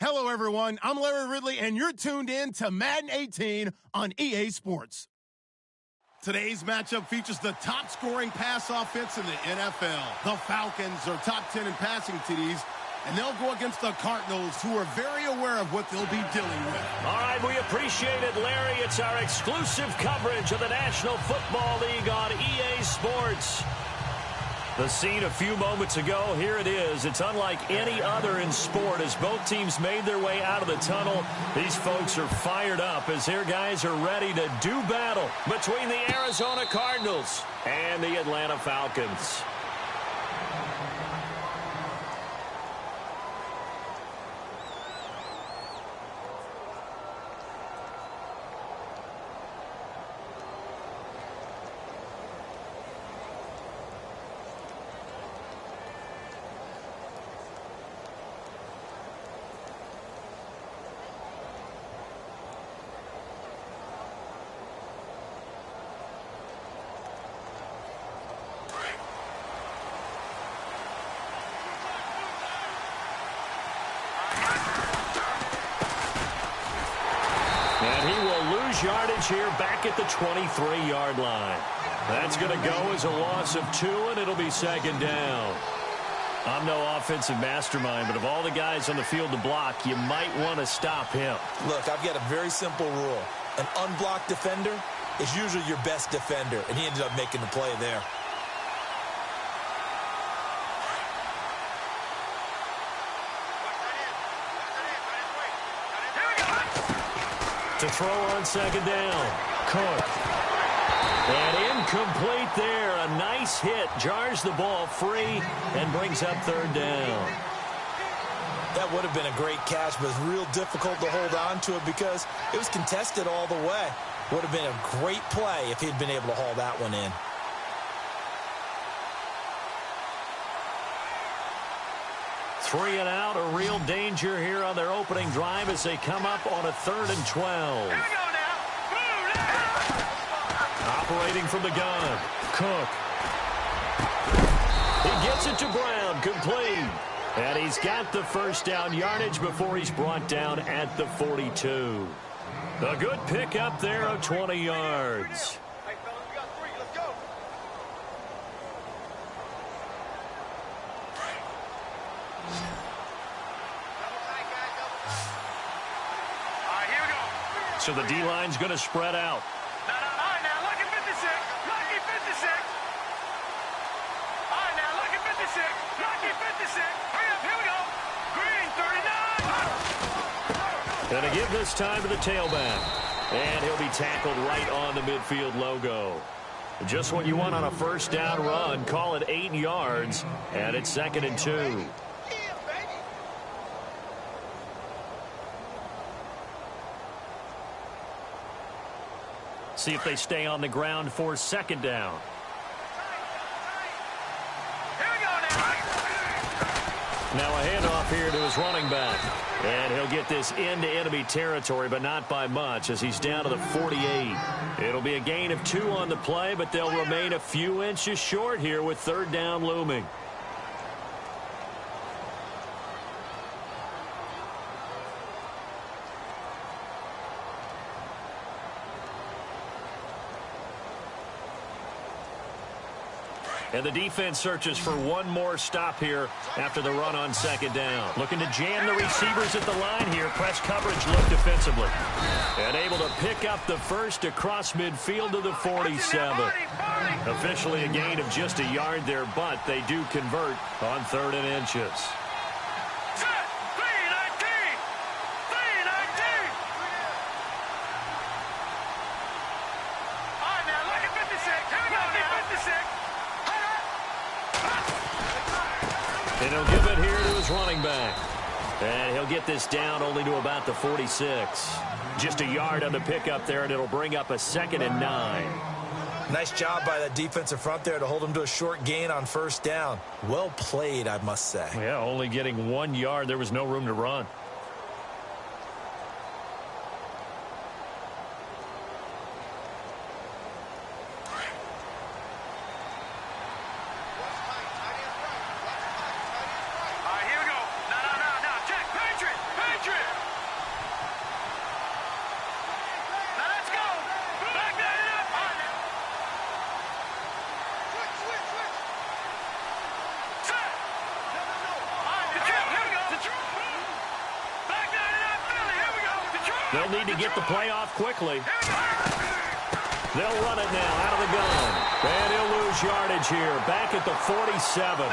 Hello, everyone. I'm Larry Ridley, and you're tuned in to Madden 18 on EA Sports. Today's matchup features the top-scoring pass offense in the NFL. The Falcons are top 10 in passing TDs, and they'll go against the Cardinals, who are very aware of what they'll be dealing with. All right, we appreciate it, Larry. It's our exclusive coverage of the National Football League on EA Sports. The scene a few moments ago, here it is. It's unlike any other in sport as both teams made their way out of the tunnel. These folks are fired up as their guys are ready to do battle between the Arizona Cardinals and the Atlanta Falcons. And he will lose yardage here back at the 23-yard line. That's going to go as a loss of 2, and it'll be second down. I'm no offensive mastermind, but of all the guys on the field to block, you might want to stop him. Look, I've got a very simple rule. An unblocked defender is usually your best defender, and he ended up making the play there. To throw on second down, Cook. And incomplete there. A nice hit. Jars the ball free and brings up third down. That would have been a great catch, but it's real difficult to hold on to it because it was contested all the way. Would have been a great play if he'd been able to haul that one in. 3 and out, a real danger here on their opening drive as they come up on a 3rd and 12. Here we go now. Move now. Operating from the gun, Cook. He gets it to Brown, complete. And he's got the first down yardage before he's brought down at the 42. A good pickup there of 20 yards. Hey, fellas, we got 3. Let's go. All right, here we go. So the D-line's going to spread out. All right, now, lucky 56. Lucky 56. All right, now, lucky 56. Lucky 56. Hurry up, here we go. Green, 39. And a give this time to the tailback. And he'll be tackled right on the midfield logo. Just what you want on a first down run. Call it 8 yards. And it's 2nd and 2. See if they stay on the ground for second down. Here we go now. Now a handoff here to his running back. And he'll get this into enemy territory, but not by much as he's down to the 48. It'll be a gain of 2 on the play, but they'll remain a few inches short here with 3rd down looming. And the defense searches for one more stop here after the run on second down. Looking to jam the receivers at the line here. Press coverage look defensively. And able to pick up the first across midfield to the 47. Officially a gain of just a yard there, but they do convert on 3rd and inches. And he'll give it here to his running back. And he'll get this down only to about the 46. Just a yard on the pickup there, and it'll bring up a 2nd and 9. Nice job by that defensive front there to hold him to a short gain on first down. Well played, I must say. Yeah, only getting 1 yard. There was no room to run. All right, here we go. No. Check. Patriot. They'll need to get the play off quickly. They'll run it now out of the gun. And he'll lose yardage here. Back at the 47.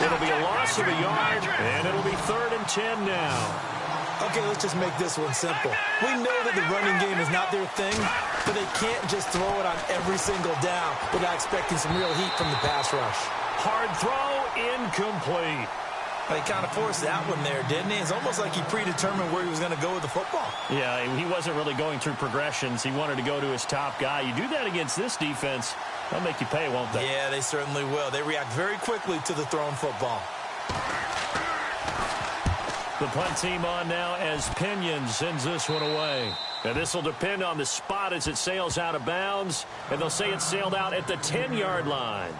It'll be a loss of a yard, and it'll be 3rd and 10 now. Okay, let's just make this one simple. We know that the running game is not their thing, but they can't just throw it on every single down without expecting some real heat from the pass rush. Hard throw, incomplete. He kind of forced that one there, didn't he? It's almost like he predetermined where he was going to go with the football. Yeah, he wasn't really going through progressions. He wanted to go to his top guy. You do that against this defense, they'll make you pay, won't they? Yeah, they certainly will. They react very quickly to the thrown football. The punt team on now as Pinion sends this one away. And this will depend on the spot as it sails out of bounds. And they'll say it sailed out at the 10-yard line.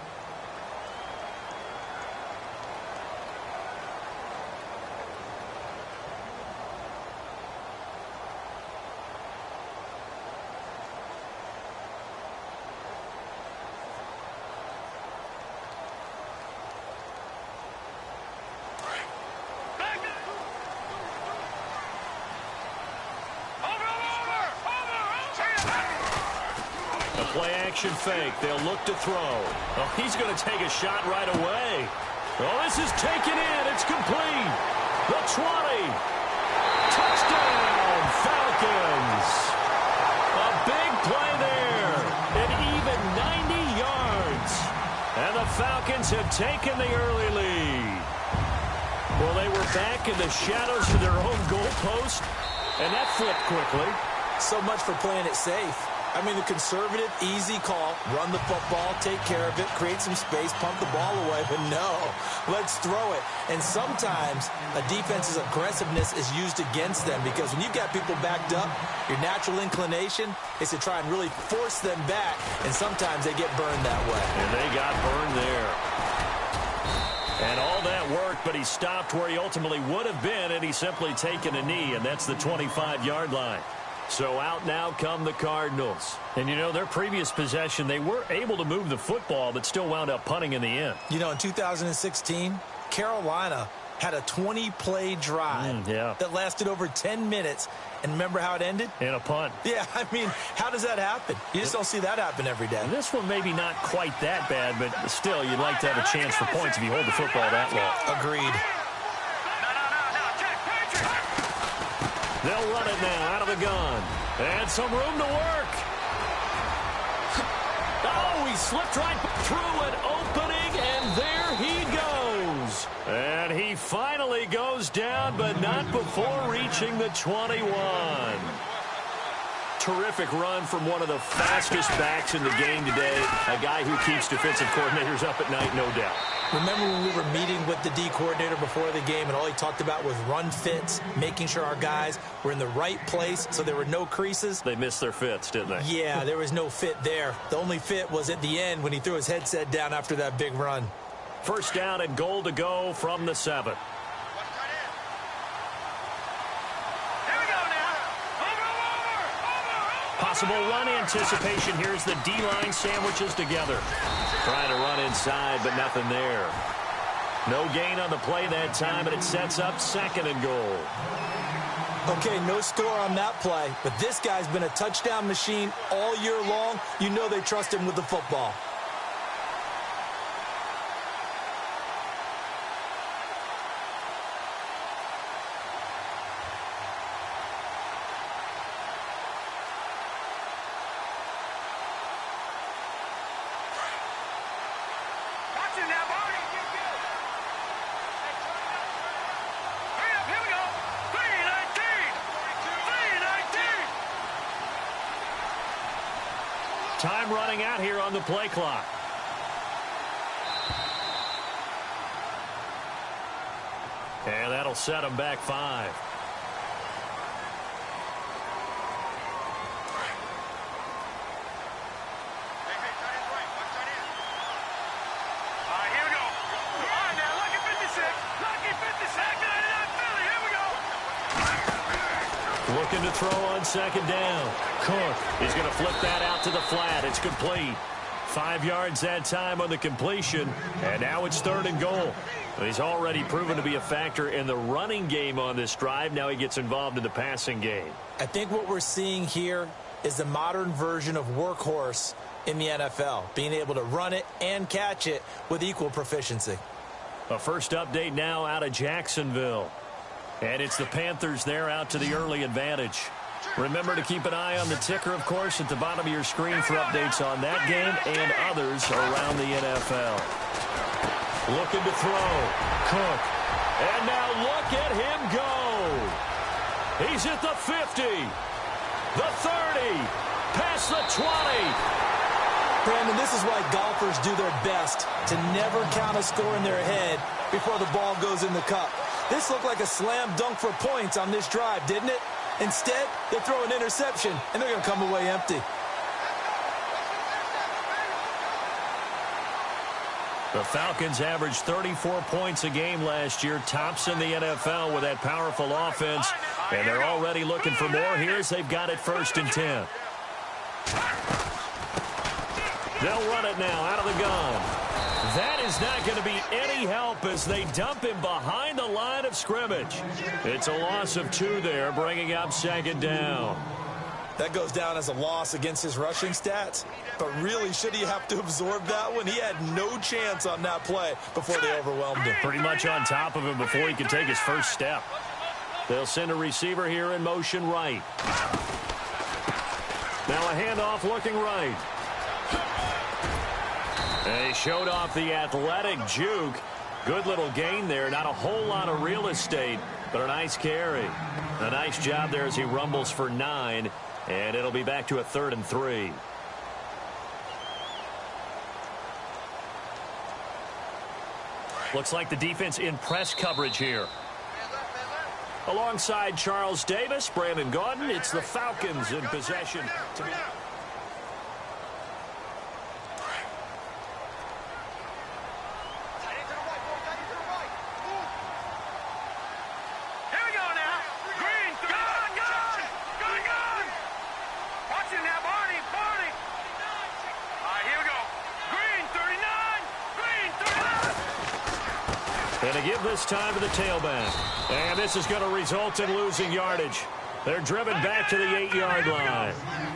Play-action fake. They'll look to throw. Oh, he's going to take a shot right away. Oh, this is taken in. It's complete. The 20. Touchdown, Falcons. A big play there. An even 90 yards. And the Falcons have taken the early lead. Well, they were back in the shadows of their own goalpost, and that flipped quickly. So much for playing it safe. I mean, the conservative, easy call, run the football, take care of it, create some space, pump the ball away. But no, let's throw it. And sometimes a defense's aggressiveness is used against them because when you've got people backed up, your natural inclination is to try and really force them back, and sometimes they get burned that way. And they got burned there. And all that worked, but he stopped where he ultimately would have been, and he's simply taken a knee, and that's the 25-yard line. So out now come the Cardinals. And, you know, their previous possession, they were able to move the football, but still wound up punting in the end. You know, in 2016, Carolina had a 20-play drive that lasted over 10 minutes. And remember how it ended? In a punt. Yeah, I mean, how does that happen? You just don't see that happen every day. And this one maybe not quite that bad, but still, you'd like to have a chance for points if you hold the football that long. Agreed. They'll run it now out of the gun. And some room to work. Oh, he slipped right through an opening, and there he goes. And he finally goes down, but not before reaching the 21. Terrific run from one of the fastest backs in the game today. A guy who keeps defensive coordinators up at night, no doubt. Remember when we were meeting with the D coordinator before the game and all he talked about was run fits, making sure our guys were in the right place so there were no creases? They missed their fits, didn't they? Yeah, there was no fit there. The only fit was at the end when he threw his headset down after that big run. First down and goal to go from the 7. Possible run anticipation. Here's the D-line sandwiches together. Trying to run inside, but nothing there. No gain on the play that time, and it sets up 2nd and goal. Okay, no score on that play, but this guy's been a touchdown machine all year long. You know they trust him with the football. Time running out here on the play clock. And that'll set them back 5. Here we go. All right, now, lucky 56. Lucky 56. Philly, here we go. Looking to throw on 2nd down. Cook is going to flip that out to the flat. It's complete. 5 yards that time on the completion, and now it's 3rd and goal. He's already proven to be a factor in the running game on this drive. Now he gets involved in the passing game. I think what we're seeing here is the modern version of workhorse in the NFL, being able to run it and catch it with equal proficiency. A first update now out of Jacksonville. And it's the Panthers there out to the early advantage. Remember to keep an eye on the ticker, of course, at the bottom of your screen for updates on that game and others around the NFL. Looking to throw. Cook. And now look at him go. He's at the 50. The 30. Past the 20. Brandon, this is why golfers do their best to never count a score in their head before the ball goes in the cup. This looked like a slam dunk for points on this drive, didn't it? Instead, they throw an interception, and they're going to come away empty. The Falcons averaged 34 points a game last year, tops in the NFL with that powerful offense, and they're already looking for more here as they've got it 1st and 10. They'll run it now out of the gun. That is not going to be any help as they dump him behind the line of scrimmage. It's a loss of 2 there, bringing up 2nd down. That goes down as a loss against his rushing stats. But really, should he have to absorb that one? He had no chance on that play before they overwhelmed him. Pretty much on top of him before he could take his first step. They'll send a receiver here in motion right. Now a handoff looking right. They showed off the athletic juke. Good little gain there. Not a whole lot of real estate, but a nice carry. A nice job there as he rumbles for 9, and it'll be back to a 3rd and 3. Looks like the defense in press coverage here. Alongside Charles Davis, Brandon Gaudin, it's the Falcons in possession. And to give this time to the tailback. And this is going to result in losing yardage. They're driven back to the 8-yard line.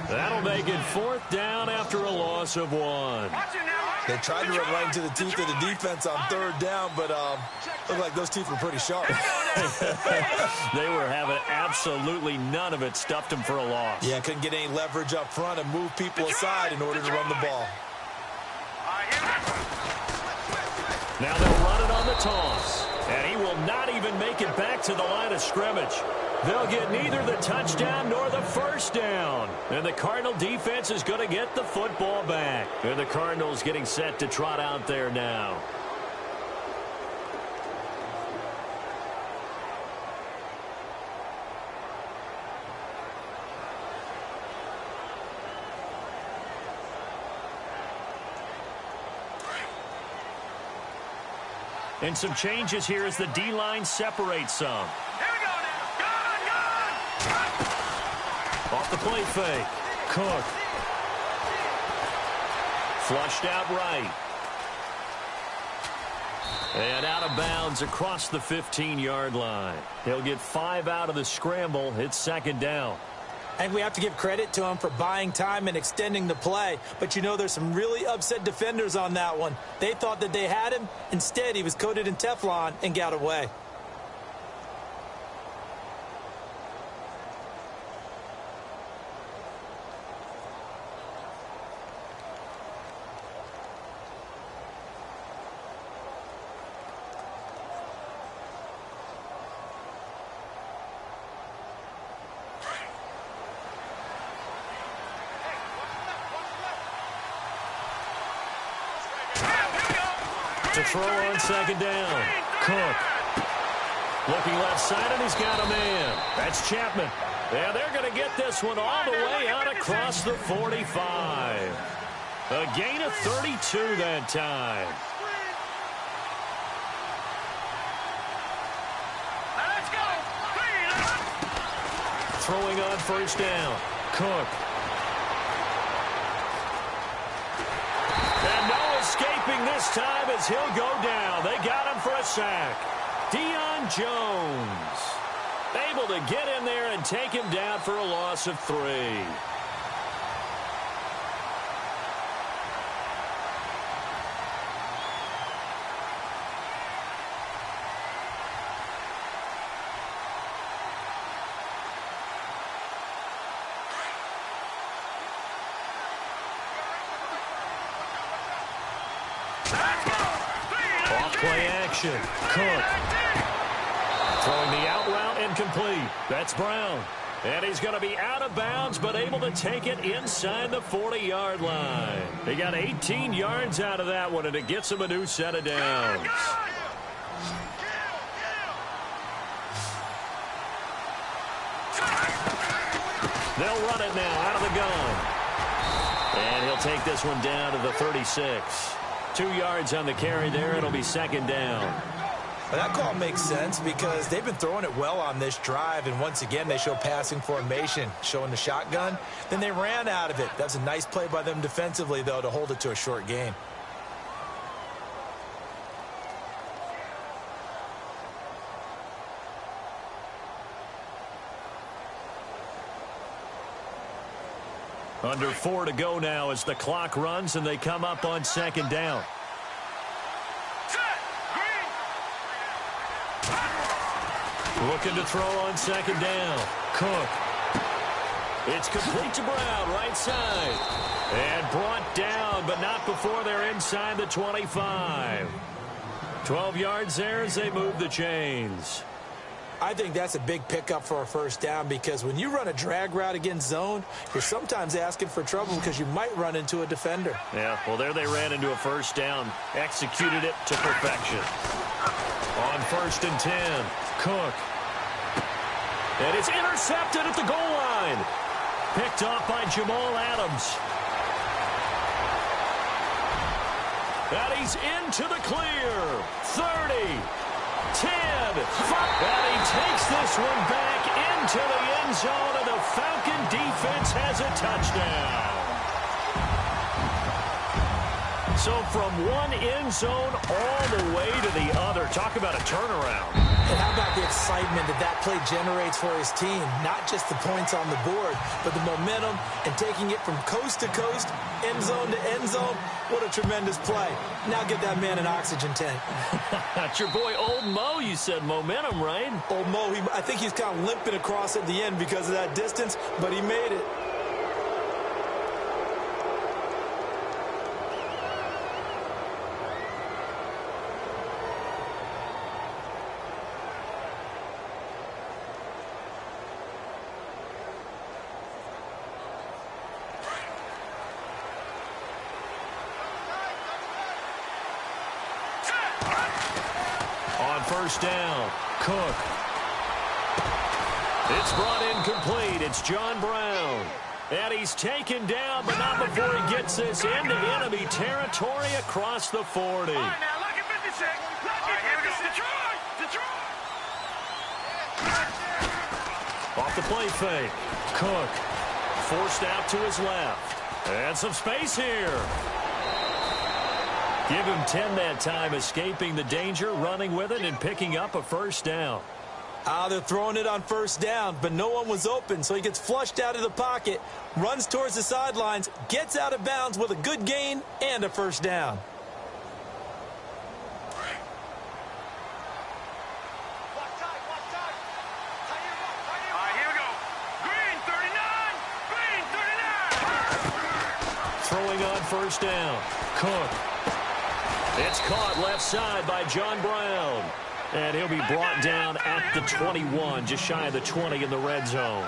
That'll make it 4th down after a loss of 1. They tried to run right into the teeth of the defense on 3rd down, but looked like those teeth were pretty sharp. They were having absolutely none of it. Stuffed them for a loss. Yeah, couldn't get any leverage up front and move people aside in order to run the ball. Now they'll run it on the toss. And he will not even make it back to the line of scrimmage. They'll get neither the touchdown nor the first down. And the Cardinal defense is going to get the football back. And the Cardinals getting set to trot out there now. And some changes here as the D-line separates some. Here we go now. Gun. Off the play fake. Cook. Flushed out right. And out of bounds across the 15-yard line. He'll get 5 out of the scramble. It's 2nd down. And we have to give credit to him for buying time and extending the play. But, you know, there's some really upset defenders on that one. They thought that they had him. Instead, he was coated in Teflon and got away. To throw on 2nd down. Cook. Looking left side, and he's got a man. That's Chapman. And they're going to get this one all the way out across the 45. A gain of 32 that time. Let's go. Throwing on 1st down. Cook. this time as he'll go down. They got him for a sack. Deion Jones able to get in there and take him down for a loss of 3. Off-play action. Cook. Throwing the out route incomplete. That's Brown. And he's going to be out of bounds, but able to take it inside the 40-yard line. He got 18 yards out of that one, and it gets him a new set of downs. They'll run it now out of the gun. And he'll take this one down to the 36. 2 yards on the carry there. It'll be second down. Well, that call makes sense because they've been throwing it well on this drive, and once again they show passing formation, showing the shotgun. Then they ran out of it. That's a nice play by them defensively, though, to hold it to a short gain. Under 4 to go now as the clock runs, and they come up on second down. Looking to throw on second down. Cook. It's complete to Brown, right side. And brought down, but not before they're inside the 25. 12 yards there as they move the chains. I think that's a big pickup for a first down because when you run a drag route against zone, you're sometimes asking for trouble because you might run into a defender. Yeah, well, there they ran into a first down. Executed it to perfection. On 1st and 10, Cook. And it's intercepted at the goal line. Picked off by Jamal Adams. And he's into the clear. 30, 10, 5. And he takes this one back into the end zone, and the Falcon defense has a touchdown. So from one end zone all the way to the other. Talk about a turnaround. And how about the excitement that play generates for his team? Not just the points on the board, but the momentum and taking it from coast to coast, end zone to end zone. What a tremendous play. Now get that man an oxygen tank. That's your boy Old Mo. You said momentum, right? Old Mo, I think he's kind of limping across at the end because of that distance, but he made it. First down, Cook. It's brought in complete. It's John Brown. And he's taken down, but not before he gets this into enemy territory across the 40. All right, now, lucky 56. Lucky 56. Detroit! Off the play fake. Cook. Forced out to his left. And some space here. Give him 10 that time, escaping the danger, running with it, and picking up a first down. They're throwing it on first down, but no one was open, so he gets flushed out of the pocket, runs towards the sidelines, gets out of bounds with a good gain and a first down. All right, here we go. Green 39. Throwing on first down. Cook. It's caught left side by John Brown. And he'll be brought down at the 21, just shy of the 20 in the red zone.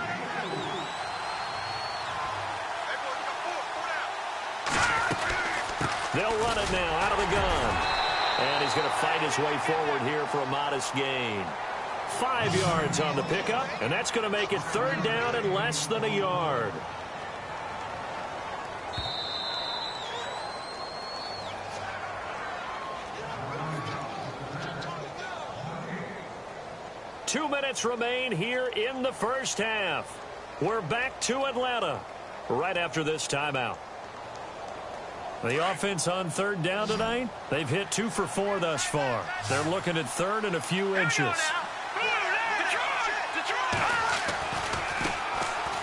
They'll run it now out of the gun. And he's going to fight his way forward here for a modest gain. 5 yards on the pickup, and that's going to make it third down and less than a yard. Two minutes remain here in the first half. We're back to Atlanta right after this timeout. The offense on third down tonight, they've hit 2 for 4 thus far. They're looking at third and a few inches.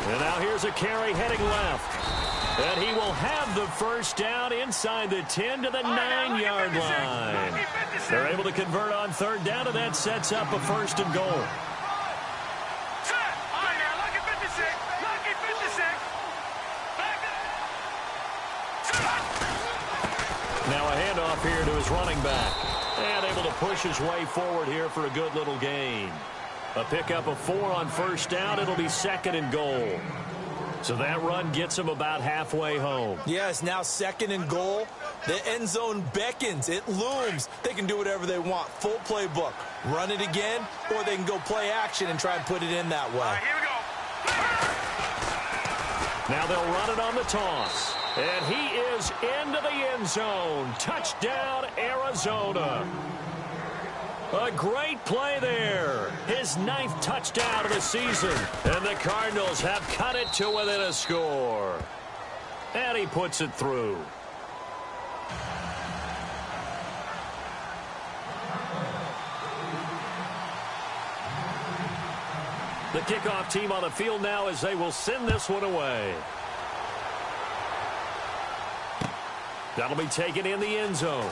And now here's a carry heading left. And he will have the first down inside the 10 to the 9-yard line. They're able to convert on third down, and that sets up a first and goal. Now a handoff here to his running back. And able to push his way forward here for a good little gain. A pickup of 4 on first down. It'll be second and goal. So that run gets him about halfway home. Yeah, it's now second and goal. The end zone beckons. It looms. They can do whatever they want. Full playbook. Run it again, or they can go play action and try and put it in that way. All right, here we go. Now they'll run it on the toss. And he is into the end zone. Touchdown, Arizona. A great play there. His 9th touchdown of the season. And the Cardinals have cut it to within a score. And he puts it through. The kickoff team on the field now as they will send this one away. That'll be taken in the end zone.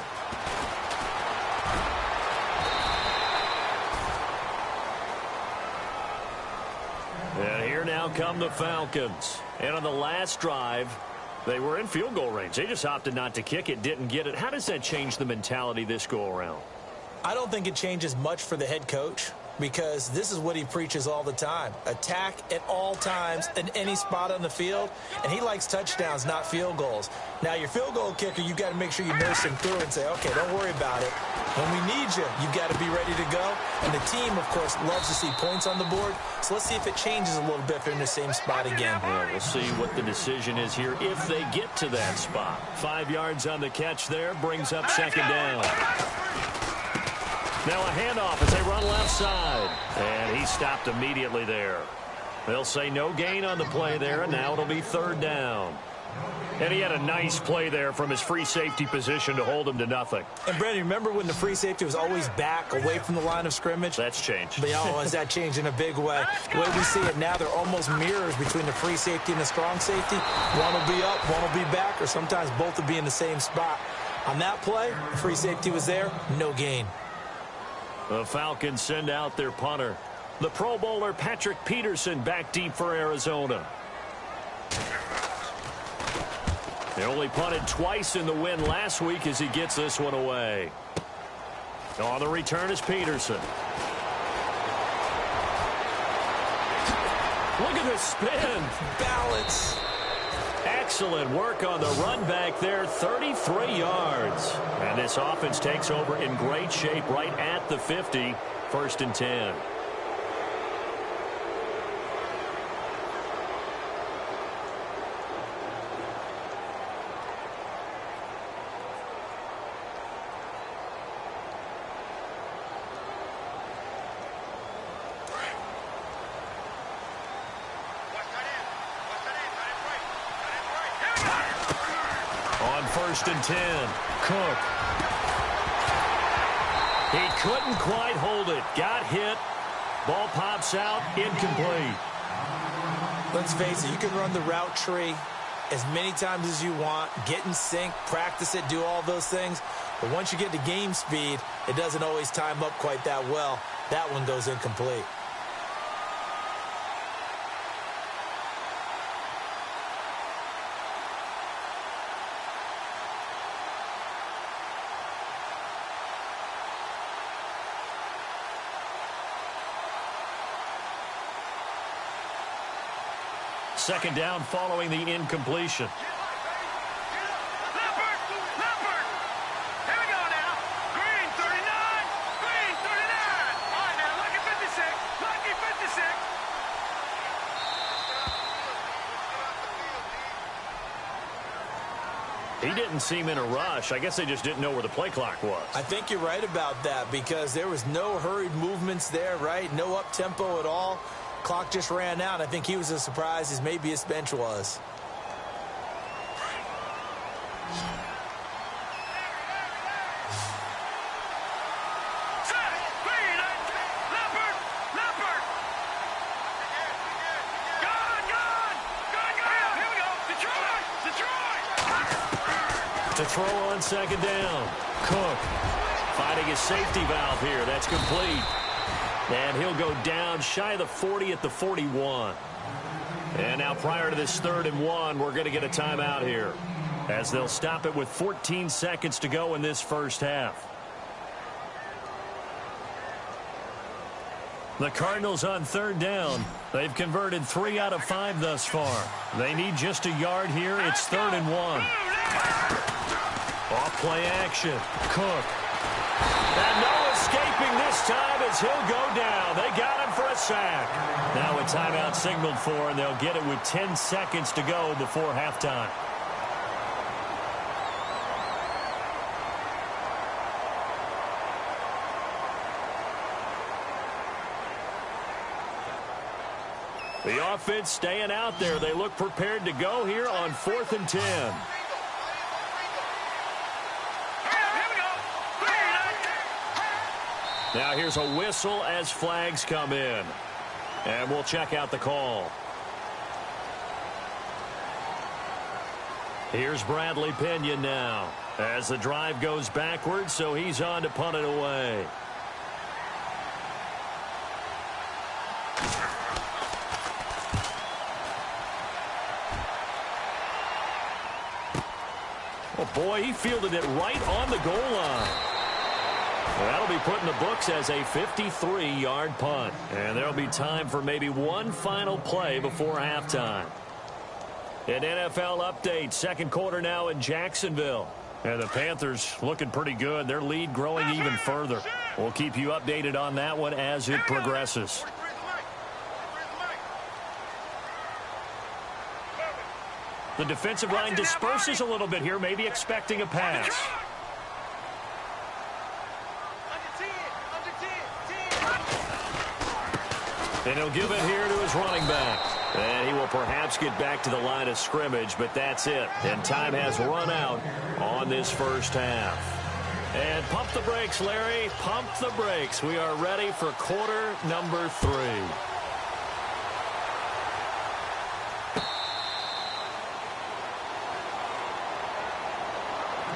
And here now come the Falcons. And on the last drive, they were in field goal range. They just opted not to kick it, didn't get it. How does that change the mentality this go-around? I don't think it changes much for the head coach, because this is what he preaches all the time. Attack at all times in any spot on the field, and he likes touchdowns, not field goals. Now, your field goal kicker, you've got to make sure you nurse him through and say, okay, don't worry about it. When we need you, you've got to be ready to go. And the team, of course, loves to see points on the board. So let's see if it changes a little bit if they're in the same spot again. Well, we'll see what the decision is here if they get to that spot. 5 yards on the catch there, brings up second down. Now a handoff as they run left side. And he stopped immediately there. They'll say no gain on the play there, and now it'll be third down. And he had a nice play there from his free safety position to hold him to nothing. And, Brandon, remember when the free safety was always back, away from the line of scrimmage? That's changed. But, has that changed in a big way? The way we see it now, they're almost mirrors between the free safety and the strong safety. One will be up, one will be back, or sometimes both will be in the same spot. On that play, the free safety was there, no gain. The Falcons send out their punter. The Pro Bowler Patrick Peterson back deep for Arizona. They only punted twice in the win last week as he gets this one away. On the return is Peterson. Look at this spin. Balance. Excellent work on the run back there, 33 yards. And this offense takes over in great shape right at the 50, 1st and 10. On 1st and 10, Cook. He couldn't quite hold it. Got hit. Ball pops out. Incomplete. Let's face it, you can run the route tree as many times as you want, get in sync, practice it, do all those things. But once you get to game speed, it doesn't always time up quite that well. That one goes incomplete. Second down following the incompletion. Leopard! Here we go now. Green 39. Green 39. All right, now, lucky 56. Lucky 56. He didn't seem in a rush. I guess they just didn't know where the play clock was. I think you're right about that because there was no hurried movements there, right? No up-tempo at all. Clock just ran out. I think he was as surprised as maybe his bench was. To throw on second down. Cook finding his safety valve here. That's complete. And he'll go down shy of the 40 at the 41. And now prior to this 3rd and 1, we're going to get a timeout here, as they'll stop it with 14 seconds to go in this first half. The Cardinals on 3rd down. They've converted 3 out of 5 thus far. They need just a yard here. It's 3rd and 1. Off play action. Cook. And no escaping this time as he'll go down. They got him for a sack. Now a timeout signaled for, and they'll get it with 10 seconds to go before halftime. The offense staying out there. They look prepared to go here on 4th and 10. Now here's a whistle as flags come in. And we'll check out the call. Here's Bradley Pinion now, as the drive goes backwards, so he's on to punt it away. Oh, boy, he fielded it right on the goal line. That'll be put in the books as a 53-yard punt. And there'll be time for maybe one final play before halftime. An NFL update, 2nd quarter now in Jacksonville. And the Panthers looking pretty good. Their lead growing even further. We'll keep you updated on that one as it progresses. The defensive line disperses a little bit here, maybe expecting a pass. And he'll give it here to his running back. And he will perhaps get back to the line of scrimmage, but that's it. And time has run out on this first half. And pump the brakes, Larry. Pump the brakes. We are ready for quarter number 3.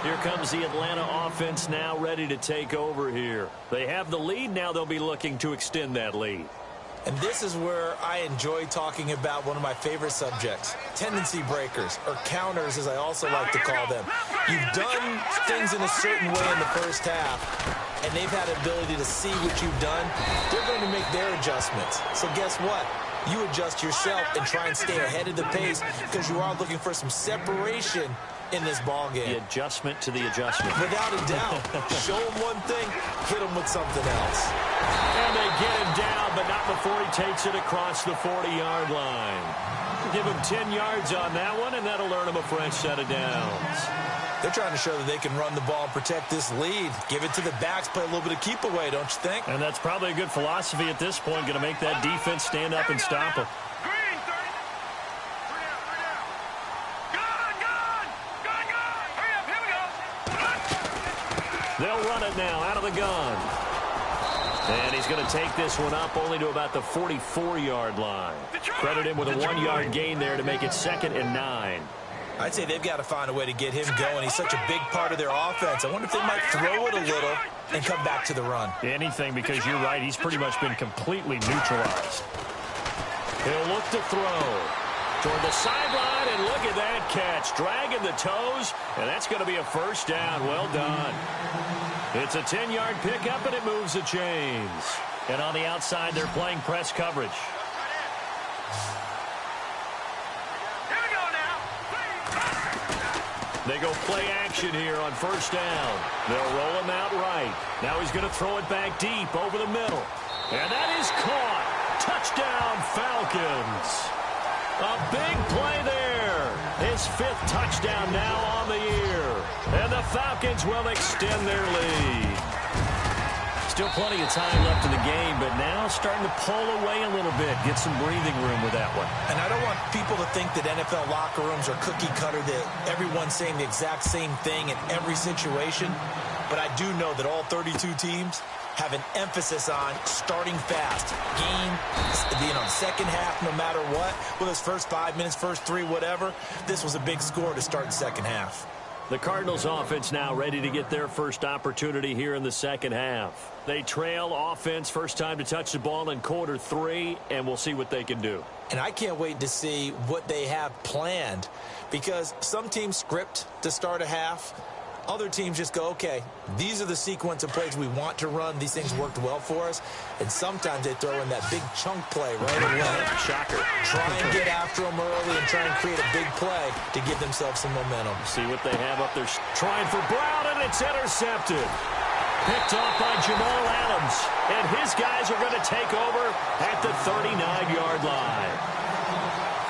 Here comes the Atlanta offense now ready to take over here. They have the lead. Now they'll be looking to extend that lead. And this is where I enjoy talking about one of my favorite subjects, tendency breakers, or counters as I also like to call them. You've done things in a certain way in the first half, and they've had the ability to see what you've done. They're going to make their adjustments. So guess what? You adjust yourself and try and stay ahead of the pace because you are looking for some separation in this ball game. The adjustment to the adjustment. Without a doubt. Show him one thing, hit him with something else. And they get him down, but not before he takes it across the 40-yard line. Give him 10 yards on that one, and that'll earn him a fresh set of downs. They're trying to show that they can run the ball and protect this lead. Give it to the backs, play a little bit of keep away, don't you think? And that's probably a good philosophy at this point, going to make that defense stand up and stop him. They'll run it now out of the gun. And he's going to take this one up only to about the 44-yard line. Credit him with a 1-yard gain there to make it 2nd and 9. I'd say they've got to find a way to get him going. He's such a big part of their offense. I wonder if they might throw it a little and come back to the run. Anything, because you're right. He's pretty much been completely neutralized. He'll look to throw toward the sideline, and look at that catch. Dragging the toes, and that's going to be a first down. Well done. It's a 10-yard pickup, and it moves the chains. And on the outside, they're playing press coverage. They go play action here on first down. They'll roll him out right. Now he's going to throw it back deep over the middle. And that is caught. Touchdown, Falcons. A big play there. His 5th touchdown now on the year. And the Falcons will extend their lead. Still plenty of time left in the game, but now starting to pull away a little bit. Get some breathing room with that one. And I don't want people to think that NFL locker rooms are cookie cutter, that everyone's saying the exact same thing in every situation. But I do know that all 32 teams have an emphasis on starting fast. Game, being on second half no matter what. Whether it's first 5 minutes, first 3, whatever. This was a big score to start the second half. The Cardinals offense now ready to get their first opportunity here in the second half. They trail offense, first time to touch the ball in quarter 3, and we'll see what they can do. And I can't wait to see what they have planned, because some teams script to start a half. Other teams just go, okay, these are the sequence of plays we want to run. These things worked well for us. And sometimes they throw in that big chunk play right away. Shocker. Try and get after them early and try and create a big play to give themselves some momentum. See what they have up there. Trying for Brown, and it's intercepted. Picked off by Jamal Adams. And his guys are going to take over at the 39-yard line.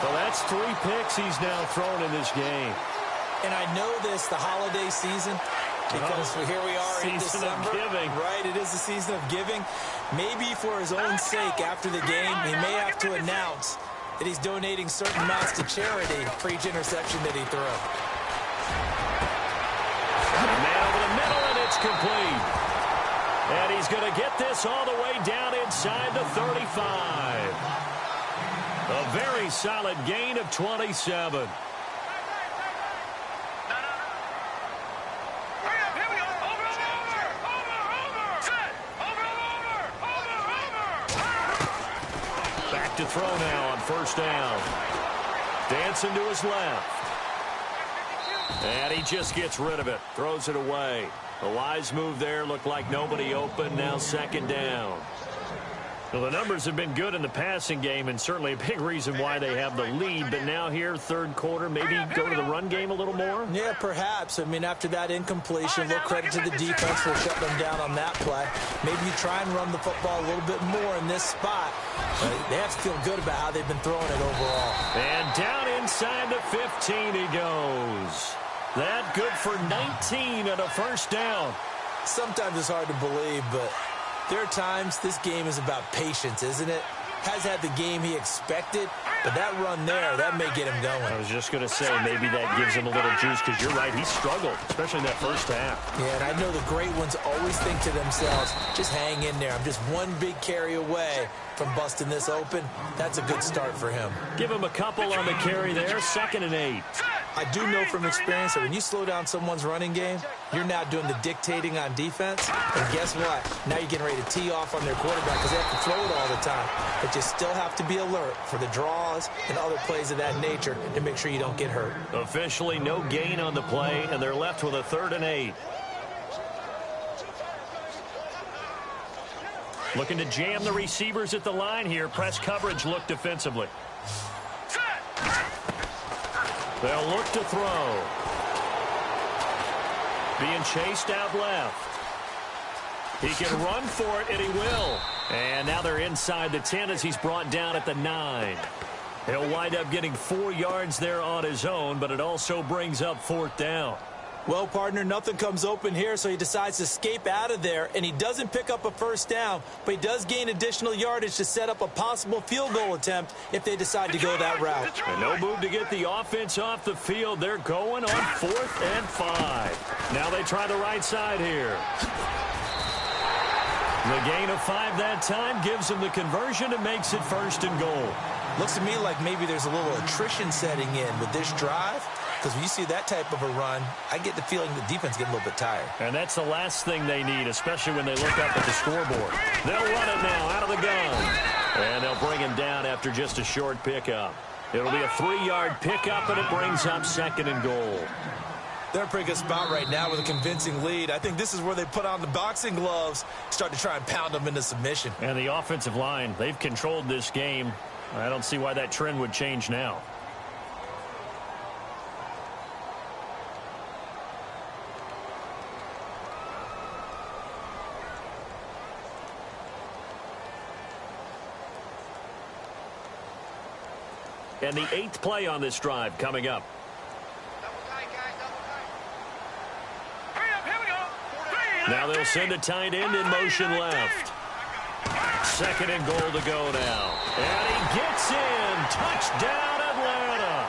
So that's 3 picks he's now thrown in this game. And I know this, the holiday season, because here we are in December. Season of giving. Right, it is the season of giving. Maybe for his own sake after the game, he may have to announce that he's donating certain amounts to charity for each interception that he threw. Man over the middle, and it's complete. And he's going to get this all the way down inside the 35. A very solid gain of 27. To throw now on first down. Dancing to his left. And he just gets rid of it. Throws it away. A wise move there. Looked like nobody open. Now second down. Well, the numbers have been good in the passing game, and certainly a big reason why they have the lead. But now here, third quarter, maybe go to the run game a little more? Yeah, perhaps. I mean, after that incompletion, a little credit to the defense for shutting them down on that play. Maybe you try and run the football a little bit more in this spot. They have to feel good about how they've been throwing it overall. And down inside the 15 he goes. That good for 19 and a first down. Sometimes it's hard to believe, but there are times this game is about patience, isn't it? Has had the game he expected, but that run there, that may get him going. I was just going to say, maybe that gives him a little juice, because you're right, he struggled, especially in that first half. Yeah, and I know the great ones always think to themselves, just hang in there. I'm just one big carry away from busting this open. That's a good start for him. Give him a couple on the carry there, 2nd and 8. I do know from experience that when you slow down someone's running game, you're now doing the dictating on defense. And guess what? Now you're getting ready to tee off on their quarterback because they have to throw it all the time. But you still have to be alert for the draws and other plays of that nature to make sure you don't get hurt. Officially no gain on the play, and they're left with a 3rd and 8. Looking to jam the receivers at the line here. Press coverage look defensively. They'll look to throw. Being chased out left. He can run for it, and he will. And now they're inside the 10 as he's brought down at the 9. He'll wind up getting 4 yards there on his own, but it also brings up 4th down. Well, partner, nothing comes open here, so he decides to escape out of there, and he doesn't pick up a first down, but he does gain additional yardage to set up a possible field goal attempt if they decide to go that route. And no move to get the offense off the field. They're going on 4th and 5. Now they try the right side here. The gain of 5 that time gives them the conversion and makes it 1st and goal. Looks to me like maybe there's a little attrition setting in with this drive. Because when you see that type of a run, I get the feeling the defense getting a little bit tired. And that's the last thing they need, especially when they look up at the scoreboard. They'll run it now out of the gun. And they'll bring him down after just a short pickup. It'll be a 3-yard pickup, and it brings up 2nd and goal. They're in a pretty good spot right now with a convincing lead. I think this is where they put on the boxing gloves, start to try and pound them into submission. And the offensive line, they've controlled this game. I don't see why that trend would change now. And the 8th play on this drive coming up. Now they'll send a tight end in motion left. 2nd and goal to go now. And he gets in. Touchdown, Atlanta.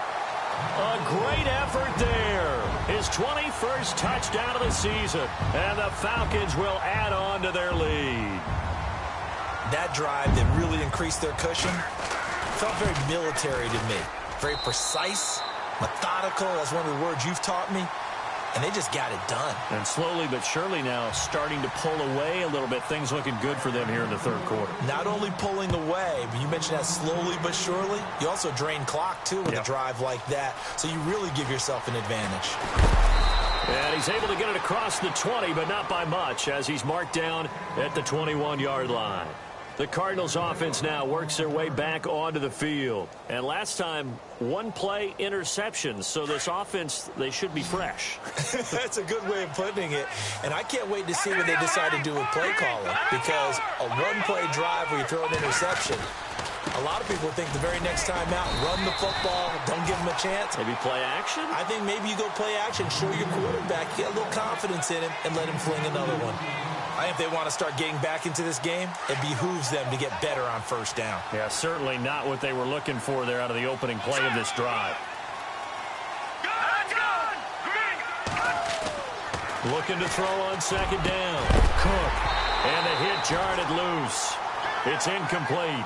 A great effort there. His 21st touchdown of the season. And the Falcons will add on to their lead. That drive that really increased their cushion felt very military to me. Very precise, methodical. That's one of the words you've taught me. and they just got it done. And slowly but surely now starting to pull away a little bit. Things looking good for them here in the third quarter. Not only pulling away, but you mentioned that slowly but surely. You also drain clock, too, with a drive like that. So you really give yourself an advantage. And he's able to get it across the 20, but not by much, as he's marked down at the 21-yard line. The Cardinals offense now works their way back onto the field. And last time, one-play interceptions. So this offense, they should be fresh. That's a good way of putting it. And I can't wait to see what they decide to do with play calling. Because a one-play drive where you throw an interception, a lot of people think the very next time out, run the football, don't give them a chance. Maybe play action? I think maybe you go play action, show your quarterback, get a little confidence in him, and let him fling another one. I think if they want to start getting back into this game, it behooves them to get better on first down. Yeah, certainly not what they were looking for there out of the opening play of this drive. Looking to throw on second down. Cook. And the hit jarred it loose. It's incomplete.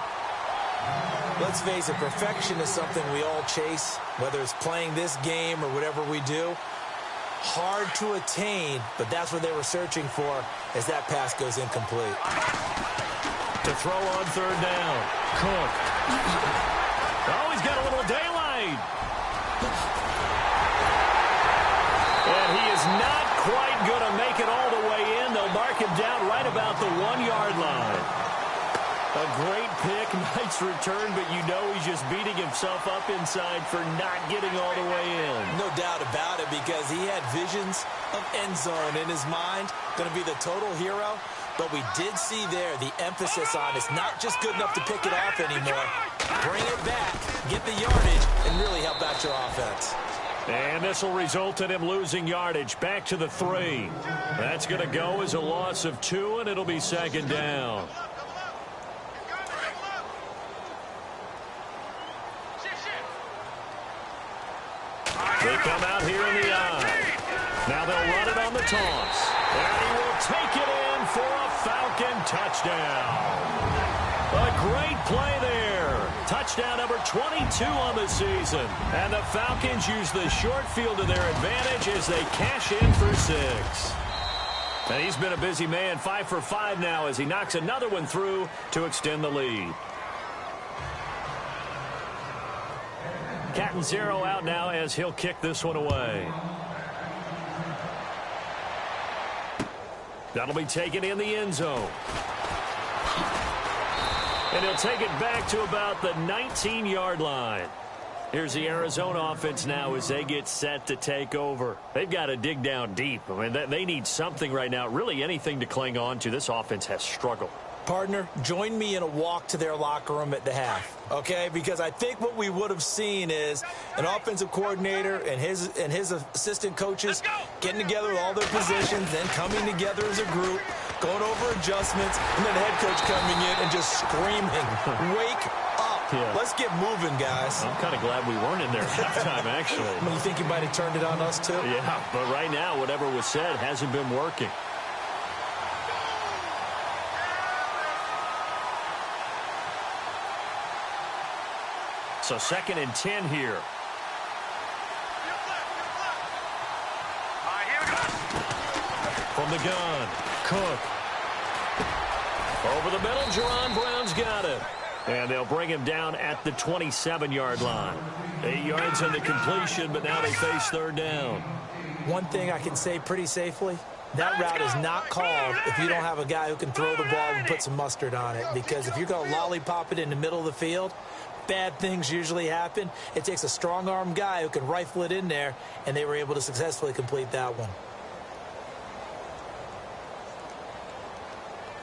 Let's face it, perfection is something we all chase, whether it's playing this game or whatever we do. Hard to attain, but that's what they were searching for as that pass goes incomplete. To throw on third down. Cook. Oh, he's got a little daylight. And he is not quite going to make it all the way in. They'll mark him down right about the 1-yard line. A great pick, nice return, but you know he's just beating himself up inside for not getting all the way in. No doubt about it, because he had visions of end zone in his mind. Going to be the total hero. But we did see there the emphasis on it's not just good enough to pick it off anymore. Bring it back, get the yardage, and really help out your offense. And this will result in him losing yardage back to the 3. That's going to go as a loss of 2, and it'll be second down. They come out here in the eye. Now they'll run it on the toss. And he will take it in for a Falcon touchdown. A great play there. Touchdown number 22 on the season. And the Falcons use the short field to their advantage as they cash in for 6. And he's been a busy man, 5 for 5 now as he knocks another one through to extend the lead. Catanzaro out now as he'll kick this one away. That'll be taken in the end zone. And he'll take it back to about the 19-yard line. Here's the Arizona offense now as they get set to take over. They've got to dig down deep. I mean, they need something right now, really anything to cling on to. This offense has struggled. Partner, join me in a walk to their locker room at the half, okay? Because I think what we would have seen is an offensive coordinator and his assistant coaches getting together with all their positions, then coming together as a group, going over adjustments, and then the head coach coming in and just screaming, wake up. Yeah. Let's get moving, guys. I'm kind of glad we weren't in there at halftime, actually. You think you might have turned it on us, too? Yeah, but right now, whatever was said hasn't been working. So 2nd and 10 here. From the gun, Cook. Over the middle, Jerron Brown's got it. And they'll bring him down at the 27-yard line. 8 yards on the completion, but now they face third down. One thing I can say pretty safely, that route is not called if you don't have a guy who can throw the ball and put some mustard on it. Because if you're going to lollipop it in the middle of the field, bad things usually happen. It takes a strong-arm guy who can rifle it in there, and they were able to successfully complete that one.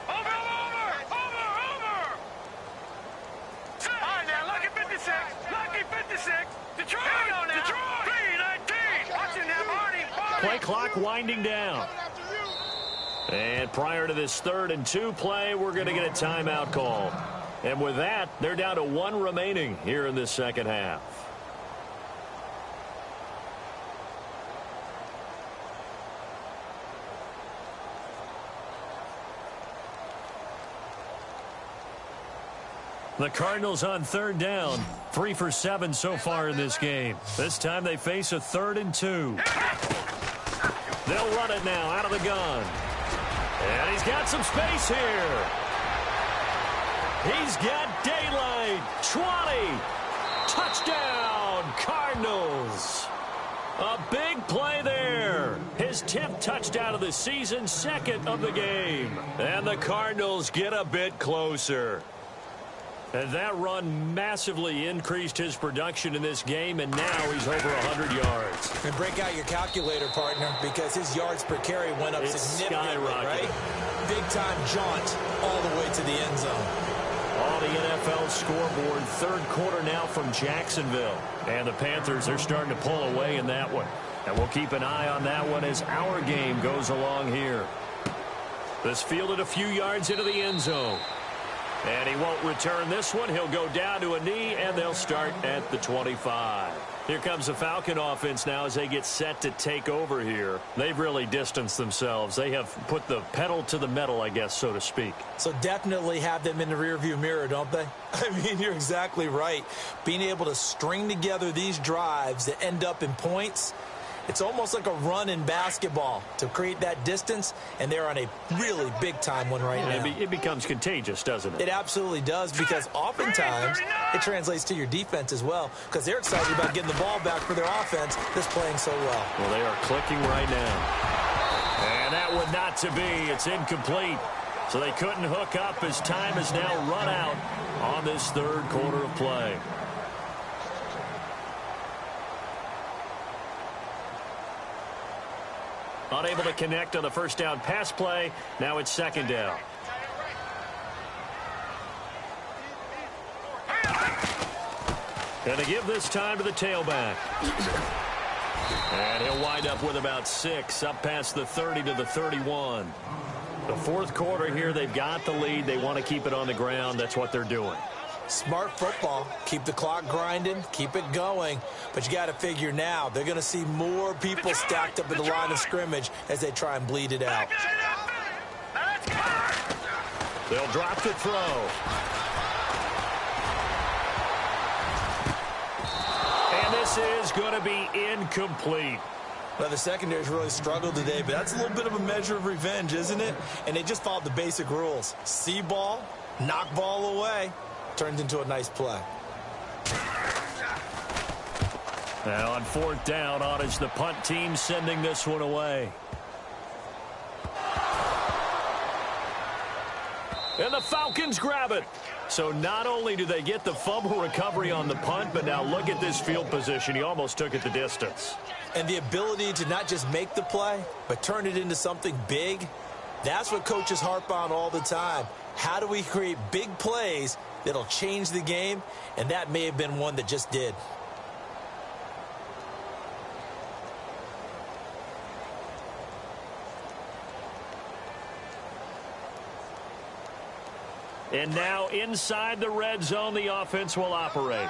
Over! All right, now, lucky 56. Detroit! Detroit! 3-19. Watching them, Arnie. Play clock winding down. And prior to this 3rd and 2 play, we're going to get a timeout call. And with that, they're down to 1 remaining here in this second half. The Cardinals on 3rd down, 3 for 7 so far in this game. This time they face a 3rd and 2. They'll run it now out of the gun. And he's got some space here. He's got daylight. 20. Touchdown, Cardinals. A big play there. His 10th touchdown of the season, 2nd of the game. And the Cardinals get a bit closer. And that run massively increased his production in this game, and now he's over 100 yards. And break out your calculator, partner, because his yards per carry went up significantly, right? Big-time jaunt all the way to the end zone. On the NFL scoreboard, 3rd quarter now from Jacksonville. And the Panthers are starting to pull away in that one. And we'll keep an eye on that one as our game goes along here. This fielded a few yards into the end zone. And he won't return this one. He'll go down to a knee, and they'll start at the 25. Here comes the Falcon offense now as they get set to take over here. They've really distanced themselves. They have put the pedal to the metal, I guess, so to speak. So definitely have them in the rearview mirror, don't they? I mean, you're exactly right. Being able to string together these drives that end up in points, it's almost like a run in basketball to create that distance, and they're on a really big-time one right now. It becomes contagious, doesn't it? It absolutely does, because oftentimes it translates to your defense as well, because they're excited about getting the ball back for their offense that's playing so well. Well, they are clicking right now. And that one not to be. It's incomplete. So they couldn't hook up as time has now run out on this 3rd quarter of play. Unable to connect on the first down pass play. Now it's 2nd down. Going to give this time to the tailback. And he'll wind up with about 6, up past the 30 to the 31. The 4th quarter here, they've got the lead. They want to keep it on the ground. That's what they're doing. Smart football. Keep the clock grinding. Keep it going. But you got to figure now, they're going to see more people stacked up in the line of scrimmage as they try and bleed it out. They'll drop the throw. And this is going to be incomplete. Well, the secondary's really struggled today, but that's a little bit of a measure of revenge, isn't it? And they just followed the basic rules. See ball, knock ball away. Turned into a nice play. Now on 4th down, on is the punt team sending this one away. And the Falcons grab it. So not only do they get the fumble recovery on the punt, but now look at this field position. He almost took it the distance. And the ability to not just make the play, but turn it into something big, that's what coaches harp on all the time. How do we create big plays that'll change the game? And that may have been one that just did. And now inside the red zone, the offense will operate.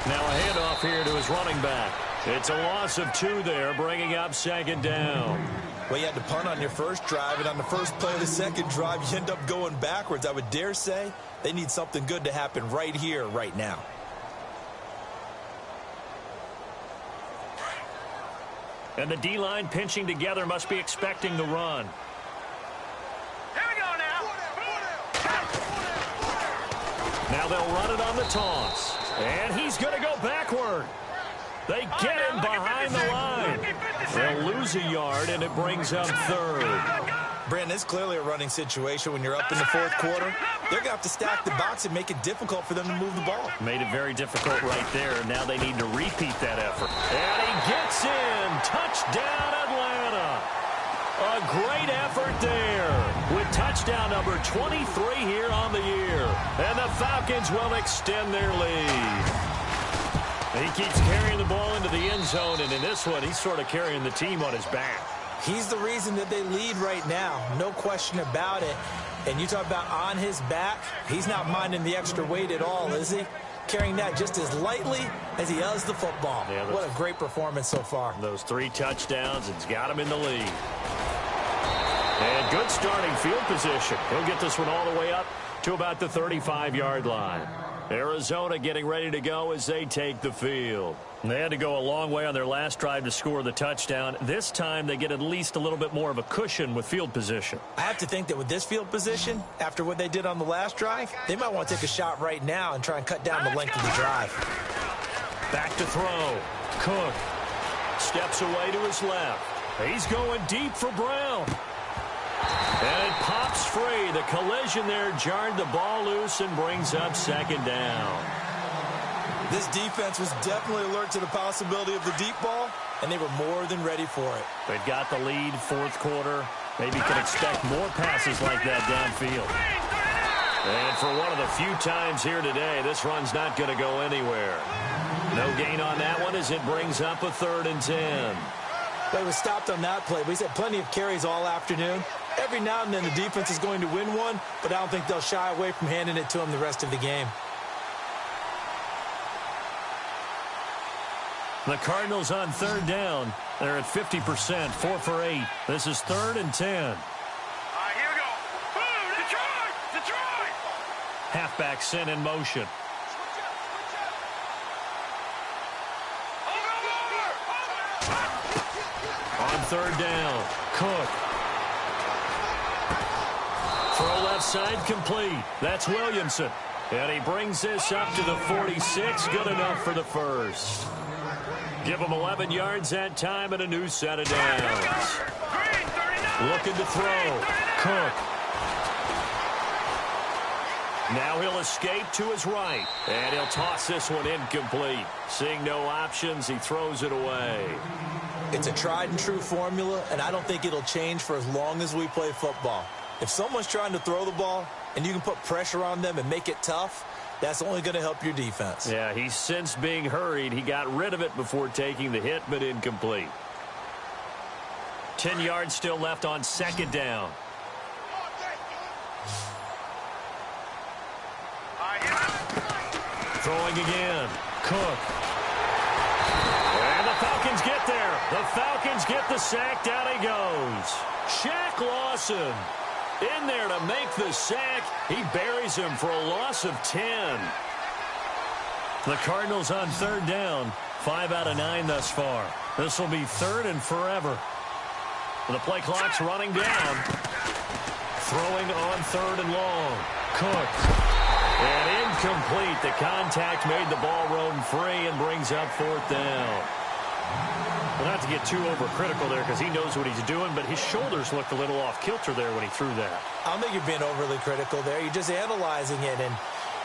Now a handoff here to his running back. It's a loss of 2 there, bringing up 2nd down. Well, you had to punt on your first drive, and on the first play of the second drive, you end up going backwards. I would dare say they need something good to happen right here, right now. And the D-line pinching together must be expecting the run. Here we go now. Now they'll run it on the toss. And he's going to go backward. They get him behind the line. They'll lose a yard, and it brings up 3rd. Brandon, it's clearly a running situation when you're up in the 4th quarter. They're going to have to stack the box and make it difficult for them to move the ball. Made it very difficult right there. Now they need to repeat that effort. And he gets in. Touchdown, Atlanta. A great effort there with touchdown number 23 here on the year. And the Falcons will extend their lead. He keeps carrying the ball into the end zone, and in this one, he's sort of carrying the team on his back. He's the reason that they lead right now, no question about it. And you talk about on his back, he's not minding the extra weight at all, is he? Carrying that just as lightly as he does the football. Yeah, what a great performance so far. Those 3 touchdowns, it's got him in the lead. And good starting field position. He'll get this one all the way up to about the 35-yard line. Arizona getting ready to go as they take the field. They had to go a long way on their last drive to score the touchdown. This time they get at least a little bit more of a cushion with field position. I have to think that with this field position, after what they did on the last drive, they might want to take a shot right now and try and cut down the length of the drive. Back to throw. Cook steps away to his left. He's going deep for Brown. And it pops free. The collision there jarred the ball loose and brings up second down. This defense was definitely alert to the possibility of the deep ball, and they were more than ready for it. They've got the lead, fourth quarter. Maybe can expect more passes like that downfield. And for one of the few times here today, this run's not going to go anywhere. No gain on that one as it brings up a 3rd and 10. They were stopped on that play, but he's had plenty of carries all afternoon. Every now and then the defense is going to win one, but I don't think they'll shy away from handing it to him the rest of the game. The Cardinals on 3rd down. They're at 50%, 4 for 8. This is 3rd and 10. All right, here we go. Boom, Detroit! Detroit! Halfback sent in motion. On 3rd down, Cook. Throw left side complete. That's Williamson. And he brings this up to the 46. Good enough for the first. Give him 11 yards that time and a new set of downs. Looking to throw. Cook. Now he'll escape to his right. And he'll toss this one incomplete. Seeing no options, he throws it away. It's a tried-and-true formula, and I don't think it'll change for as long as we play football. If someone's trying to throw the ball and you can put pressure on them and make it tough, that's only going to help your defense. Yeah, he's since being hurried. He got rid of it before taking the hit, but incomplete. 10 yards still left on 2nd down. Throwing again. Cook. And the Falcons get there. The Falcons get the sack. Down he goes. Shaq Lawson in there to make the sack. He buries him for a loss of 10. The Cardinals on 3rd down. 5 out of 9 thus far. This will be 3rd and forever. The play clock's running down. Throwing on 3rd and long. Cook. And incomplete. The contact made the ball roam free and brings up 4th down. Well, not to get too overcritical there because he knows what he's doing, but his shoulders looked a little off kilter there when he threw that. I don't think you're being overly critical there. You're just analyzing it, and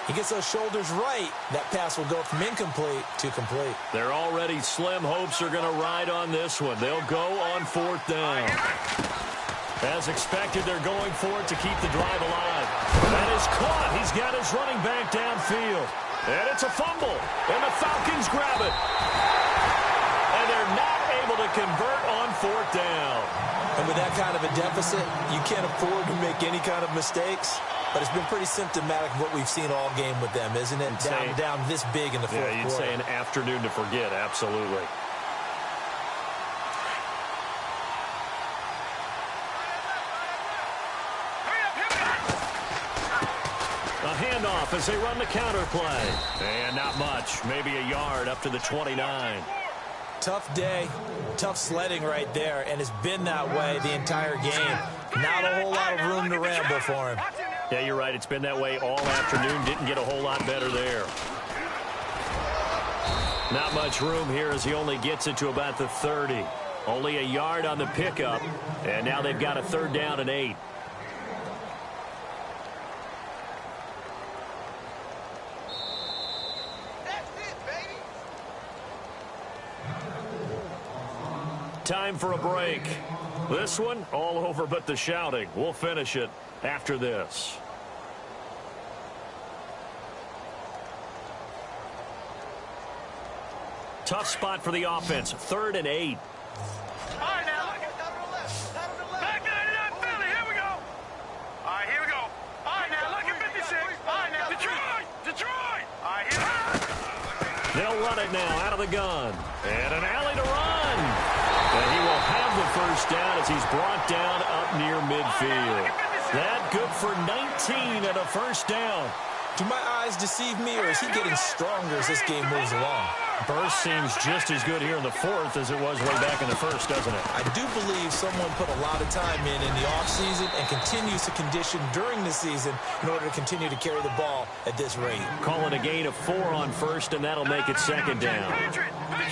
he gets those shoulders right. That pass will go from incomplete to complete. Their already slim hopes are going to ride on this one. They'll go on 4th down. As expected, they're going for it to keep the drive alive. That is caught. He's got his running back downfield. And it's a fumble. And the Falcons grab it. And they're not able to convert on 4th down. And with that kind of a deficit, you can't afford to make any kind of mistakes. But it's been pretty symptomatic of what we've seen all game with them, isn't it? Down this big in the fourth quarter. Yeah, you'd say an afternoon to forget. Absolutely. Handoff as they run the counter play. And not much. Maybe a yard up to the 29. Tough day. Tough sledding right there. And it's been that way the entire game. Not a whole lot of room to ramble for him. Yeah, you're right. It's been that way all afternoon. Didn't get a whole lot better there. Not much room here as he only gets it to about the 30. Only a yard on the pickup. And now they've got a 3rd down and 8. Time for a break. This one, all over but the shouting. We'll finish it after this. Tough spot for the offense. 3rd and 8. All right, now. Back 99 Philly. Here we go. All right, here we go. All right, now. Look at 56. All right, now. Detroit. Detroit. All right, here we go. They'll run it now out of the gun. And an alley to run. And he will have the first down as he's brought down up near midfield. That good for 19 and a first down. Do my eyes deceive me, or is he getting stronger as this game moves along? Burst seems just as good here in the fourth as it was way back in the first, doesn't it? I do believe someone put a lot of time in the offseason and continues to condition during the season in order to continue to carry the ball at this rate. Call it a gain of 4 on first, and that'll make it second down.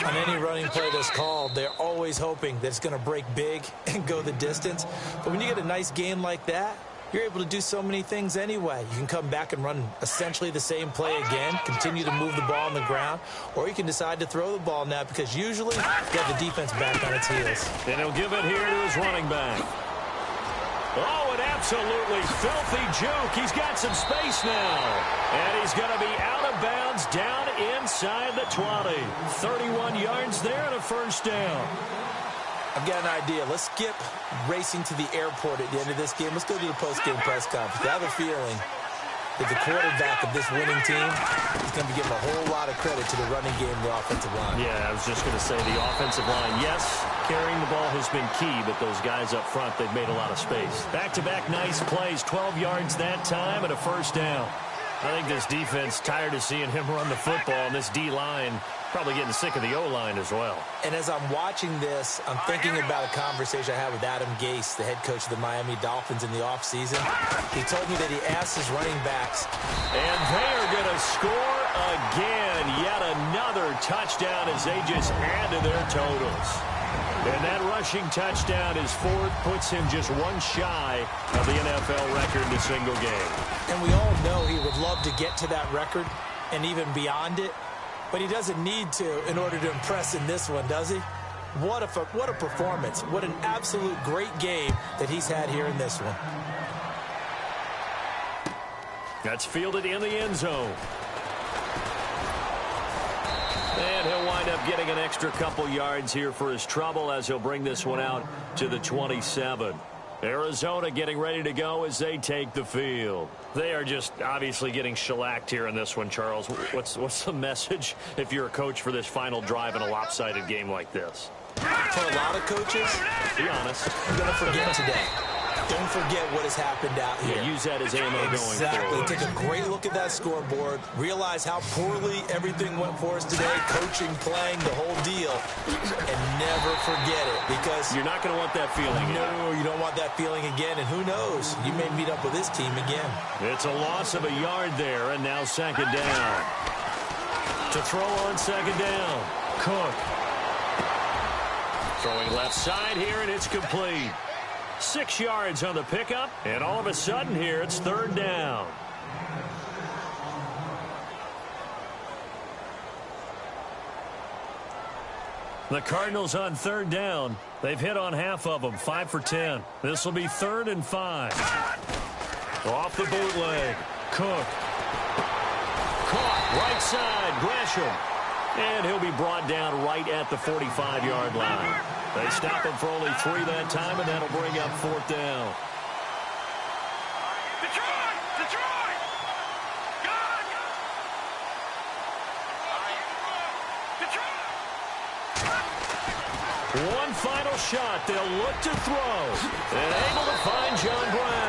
On any running play that's called, they're always hoping that it's going to break big and go the distance. But when you get a nice gain like that, you're able to do so many things anyway. You can come back and run essentially the same play again, continue to move the ball on the ground, or you can decide to throw the ball now because usually you have the defense back on its heels. And he'll give it here to his running back. Oh, an absolutely filthy juke. He's got some space now. And he's going to be out of bounds down inside the 20. 31 yards there and a first down. I've got an idea. Let's skip racing to the airport at the end of this game. Let's go to the post-game press conference. I have a feeling that the quarterback of this winning team is going to be giving a whole lot of credit to the running game and the offensive line. Yeah, I was just going to say the offensive line, yes, carrying the ball has been key, but those guys up front, they've made a lot of space. Back-to-back nice plays, 12 yards that time and a first down. I think this defense tired of seeing him run the football, and this D-line probably getting sick of the O-line as well. And as I'm watching this, I'm thinking about a conversation I had with Adam Gase, the head coach of the Miami Dolphins in the offseason. He told me that he asked his running backs. And they are going to score again. Yet another touchdown as they just add to their totals. And that rushing touchdown is fourth, puts him just one shy of the NFL record in a single game. And we all know he would love to get to that record and even beyond it. But he doesn't need to in order to impress in this one, does he? What a performance. What an absolute great game that he's had here in this one. That's fielded in the end zone. And he'll wind up getting an extra couple yards here for his trouble as he'll bring this one out to the 27. Arizona getting ready to go as they take the field. They are just obviously getting shellacked here in this one, Charles. What's the message if you're a coach for this final drive in a lopsided game like this? For a lot of coaches, be honest, I'm going to forget today. Don't forget what has happened out here. Yeah, use that as ammo going forward. Take a great look at that scoreboard. Realize how poorly everything went for us today. Coaching, playing, the whole deal. And never forget it because you're not going to want that feeling again. No, you don't want that feeling again. And who knows? You may meet up with this team again. It's a loss of a yard there, and now second down. To throw on second down. Cook. Throwing left side here, and it's complete. 6 yards on the pickup, and all of a sudden here, it's third down. The Cardinals on third down. They've hit on half of them, 5 for 10. This will be 3rd and 5. Off the bootleg. Cook. Caught right side, Gresham. And he'll be brought down right at the 45-yard line. They stop him for only 3 that time, and that'll bring up 4th down. Detroit! Detroit! God! Detroit! One final shot. They'll look to throw. And able to find John Brown.